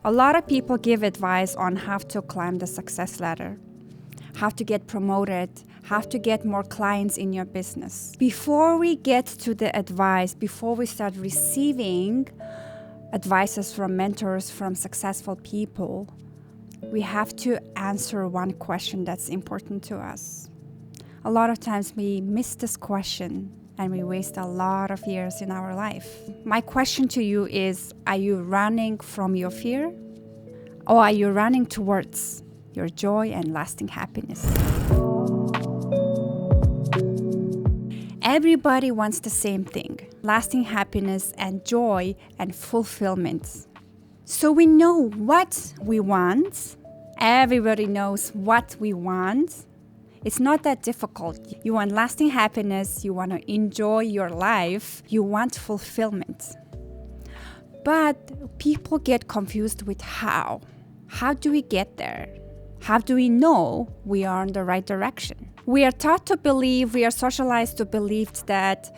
A lot of people give advice on how to climb the success ladder, how to get promoted, how to get more clients in your business. Before we get to the advice, before we start receiving advices from mentors, from successful people, we have to answer one question that's important to us. A lot of times we miss this question and we waste a lot of years in our life. My question to you is, are you running from your fear? Or are you running towards your joy and lasting happiness? Everybody wants the same thing, lasting happiness and joy and fulfillment. So we know what we want. Everybody knows what we want. It's not that difficult. You want lasting happiness, you want to enjoy your life, you want fulfillment. But people get confused with how. How do we get there? How do we know we are in the right direction? We are taught to believe, we are socialized to believe that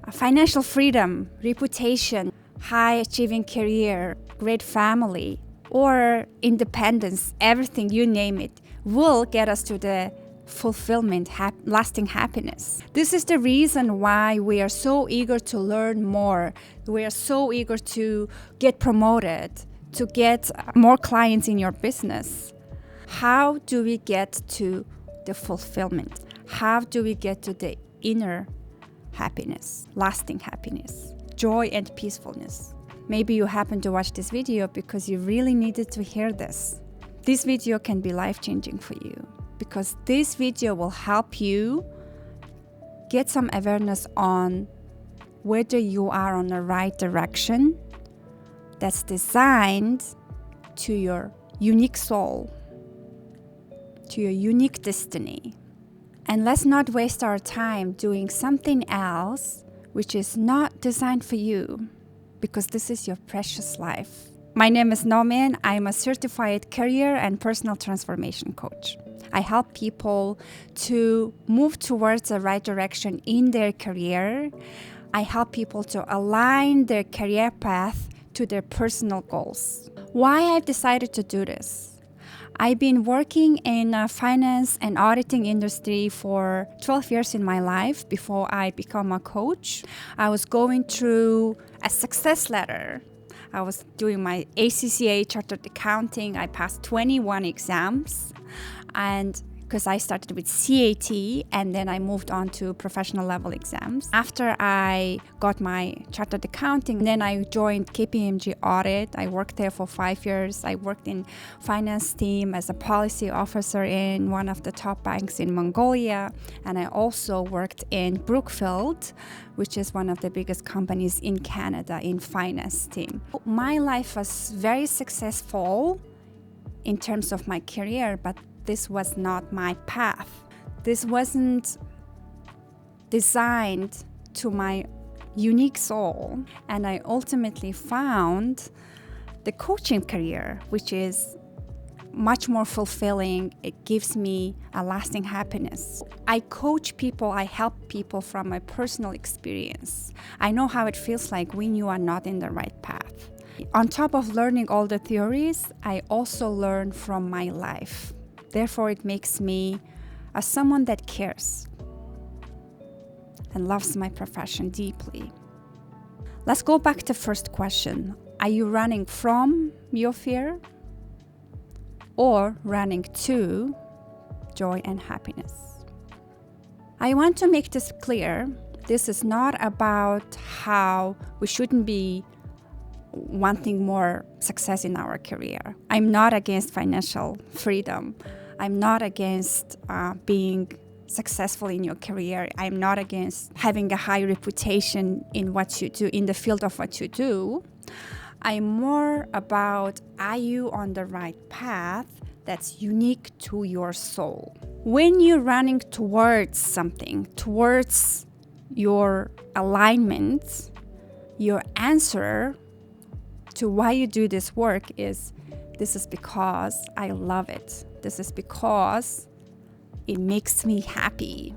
financial freedom, reputation, high achieving career, great family, or independence, everything, you name it, will get us to the fulfillment, lasting happiness. This is the reason why we are so eager to learn more. We are so eager to get promoted, to get more clients in your business. How do we get to the fulfillment? How do we get to the inner happiness, lasting happiness, joy and peacefulness? Maybe you happen to watch this video because you really needed to hear this. This video can be life-changing for you, because this video will help you get some awareness on whether you are on the right direction that's designed to your unique soul, to your unique destiny. And let's not waste our time doing something else which is not designed for you, because this is your precious life. My name is Nomin. I'm a certified career and personal transformation coach. I help people to move towards the right direction in their career. I help people to align their career path to their personal goals. Why I've decided to do this? I've been working in finance and auditing industry for 12 years in my life before I become a coach. I was going through a success ladder. I was doing my ACCA chartered accounting. I passed 21 exams, and because I started with CAT and then I moved on to professional level exams. After I got my chartered accounting, then I joined KPMG Audit. I worked there for 5 years. I worked in finance team as a policy officer in one of the top banks in Mongolia. And I also worked in Brookfield, which is one of the biggest companies in Canada in finance team. My life was very successful in terms of my career, but this was not my path. This wasn't designed to my unique soul. And I ultimately found the coaching career, which is much more fulfilling. It gives me a lasting happiness. I coach people, I help people from my personal experience. I know how it feels like when you are not in the right path. On top of learning all the theories, I also learn from my life. Therefore, it makes me someone that cares and loves my profession deeply. Let's go back to the first question. Are you running from your fear or running to joy and happiness? I want to make this clear. This is not about how we shouldn't be wanting more success in our career. I'm not against financial freedom. I'm not against being successful in your career. I'm not against having a high reputation in what you do, in the field of what you do. I'm more about, are you on the right path that's unique to your soul? When you're running towards something, towards your alignment, your answer to why you do this work is, this is because I love it. This is because it makes me happy.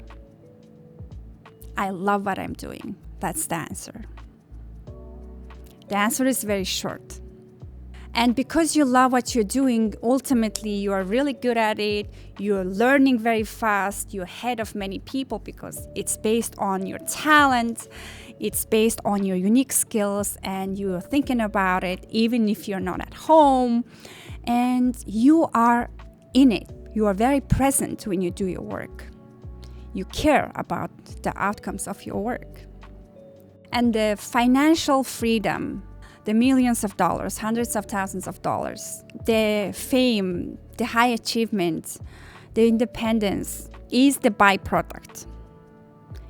I love what I'm doing. That's the answer. The answer is very short. And because you love what you're doing, ultimately you are really good at it. You're learning very fast. You're ahead of many people because it's based on your talent. It's based on your unique skills, and you're thinking about it even if you're not at home. And you are in it. You are very present when you do your work. You care about the outcomes of your work. And the financial freedom, the millions of dollars, hundreds of thousands of dollars, the fame, the high achievement, the independence is the byproduct.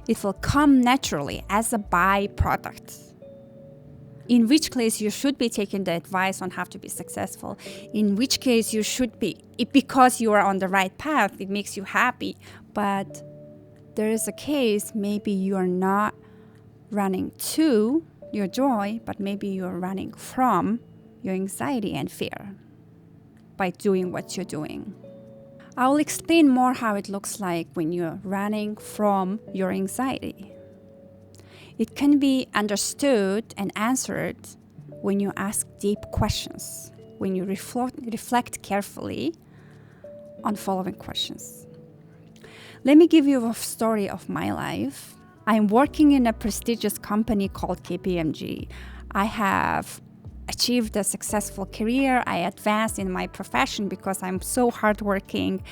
It will come naturally as a byproduct. In which case you should be taking the advice on how to be successful. In which case you should be, because you are on the right path, it makes you happy. But there is a case, maybe you are not running to your joy, but maybe you're running from your anxiety and fear by doing what you're doing. I will explain more how it looks like when you're running from your anxiety. It can be understood and answered when you ask deep questions, when you reflect carefully on following questions. Let me give you a story of my life. I'm working in a prestigious company called KPMG. I have achieved a successful career. I advanced in my profession because I'm so hardworking.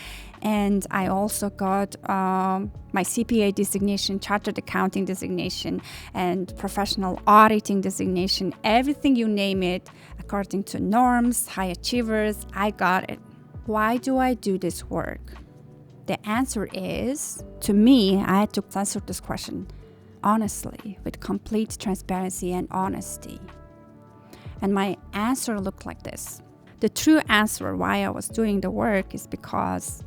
And I also got my CPA designation, Chartered Accounting designation, and professional auditing designation. Everything you name it, according to norms, high achievers, I got it. Why do I do this work? The answer is, to me, I had to answer this question honestly, with complete transparency and honesty. And my answer looked like this. The true answer why I was doing the work is because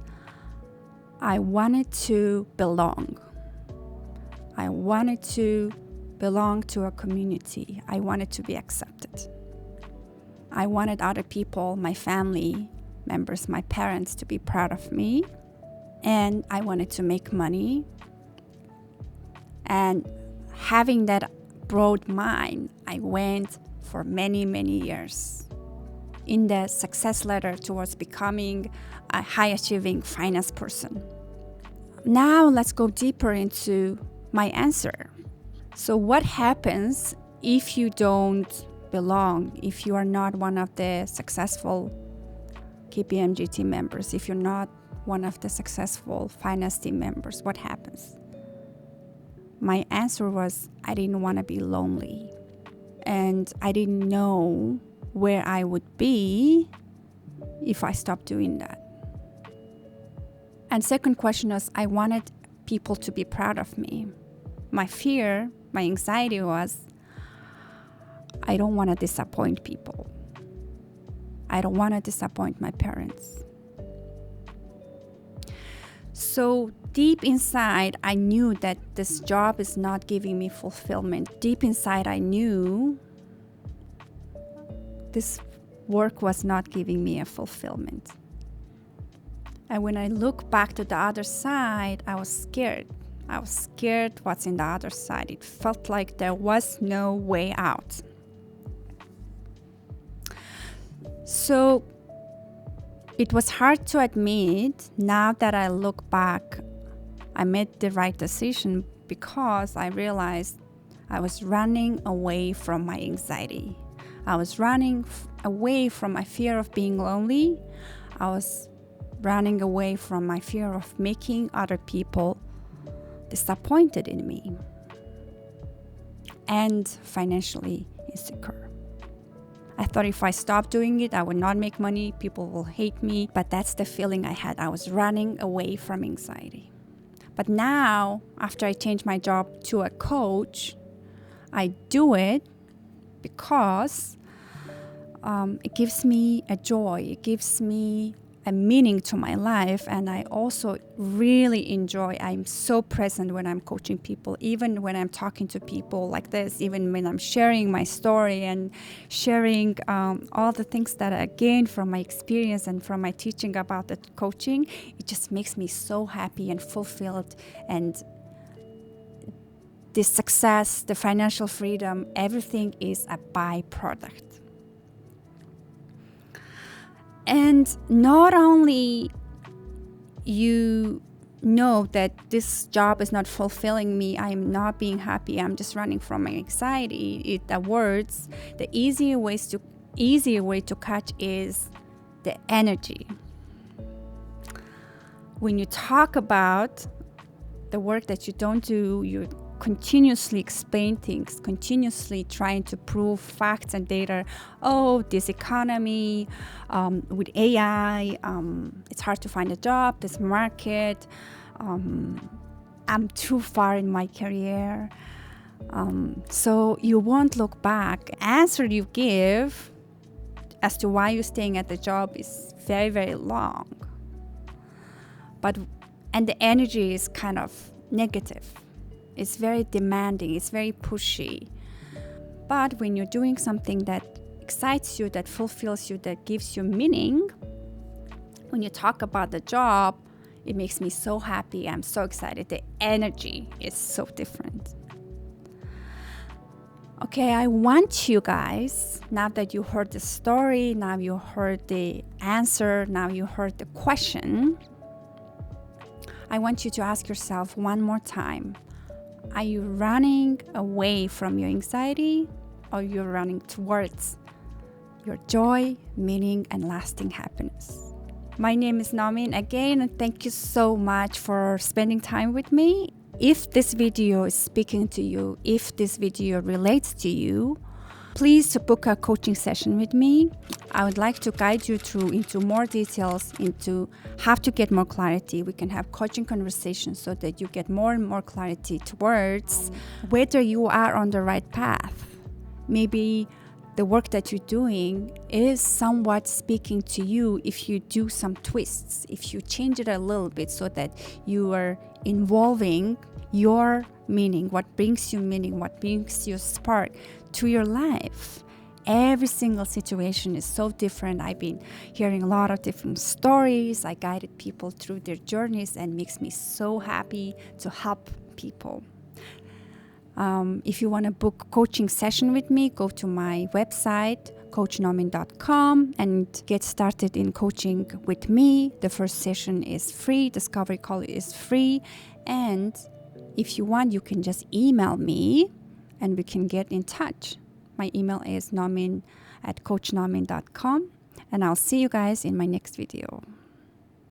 I wanted to belong. I wanted to belong to a community. I wanted to be accepted. I wanted other people, my family members, my parents, to be proud of me. And I wanted to make money. And having that broad mind, I went for many, many years in the success ladder towards becoming a high-achieving finance person. Now let's go deeper into my answer. So what happens if you don't belong, if you are not one of the successful KPMG team members, if you're not one of the successful finance team members, what happens? My answer was I didn't want to be lonely. And I didn't know where I would be if I stopped doing that. And second question was, I wanted people to be proud of me. My fear, my anxiety was, I don't want to disappoint people. I don't want to disappoint my parents. So deep inside, I knew that this job is not giving me fulfillment. Deep inside, I knew this work was not giving me a fulfillment. And when I look back to the other side, I was scared. I was scared what's in the other side. It felt like there was no way out. So it was hard to admit. Now that I look back, I made the right decision because I realized I was running away from my anxiety. I was running away from my fear of being lonely. I was running away from my fear of making other people disappointed in me and financially insecure. I thought if I stopped doing it, I would not make money, people will hate me, but that's the feeling I had. I was running away from anxiety. But now, after I changed my job to a coach, I do it because it gives me a joy, it gives me a meaning to my life, and I also really enjoy. I'm so present when I'm coaching people, even when I'm talking to people like this, even when I'm sharing my story and sharing all the things that I gained from my experience and from my teaching about the coaching. It just makes me so happy and fulfilled, and the success, the financial freedom, everything is a byproduct. And not only you know that this job is not fulfilling me, I'm not being happy, I'm just running from my anxiety. The words, the easier way to catch is the energy. When you talk about the work that you don't do, you continuously explain things, continuously trying to prove facts and data. Oh, this economy, with AI, it's hard to find a job, this market, I'm too far in my career. So you won't look back. The answer you give as to why you're staying at the job is very, very long. And the energy is kind of negative. It's very demanding, it's very pushy. But when you're doing something that excites you, that fulfills you, that gives you meaning, when you talk about the job, it makes me so happy, I'm so excited. The energy is so different. Okay, I want you guys, now that you heard the story, now you heard the answer, now you heard the question, I want you to ask yourself one more time. Are you running away from your anxiety, or you're running towards your joy, meaning, and lasting happiness? My name is Nomin again, and thank you so much for spending time with me. If this video is speaking to you, if this video relates to you, please book a coaching session with me. I would like to guide you through into more details, into how to get more clarity. We can have coaching conversations so that you get more and more clarity towards whether you are on the right path. Maybe the work that you're doing is somewhat speaking to you if you do some twists, if you change it a little bit so that you are involving your meaning, what brings you meaning, what brings you spark to your life. Every single situation is so different. I've been hearing a lot of different stories. I guided people through their journeys, and makes me so happy to help people. If you want to book a coaching session with me, go to my website, coachnomin.com, and get started in coaching with me. The first session is free. Discovery call is free. And if you want, you can just email me and we can get in touch. My email is nomin@coachnomin.com, and I'll see you guys in my next video.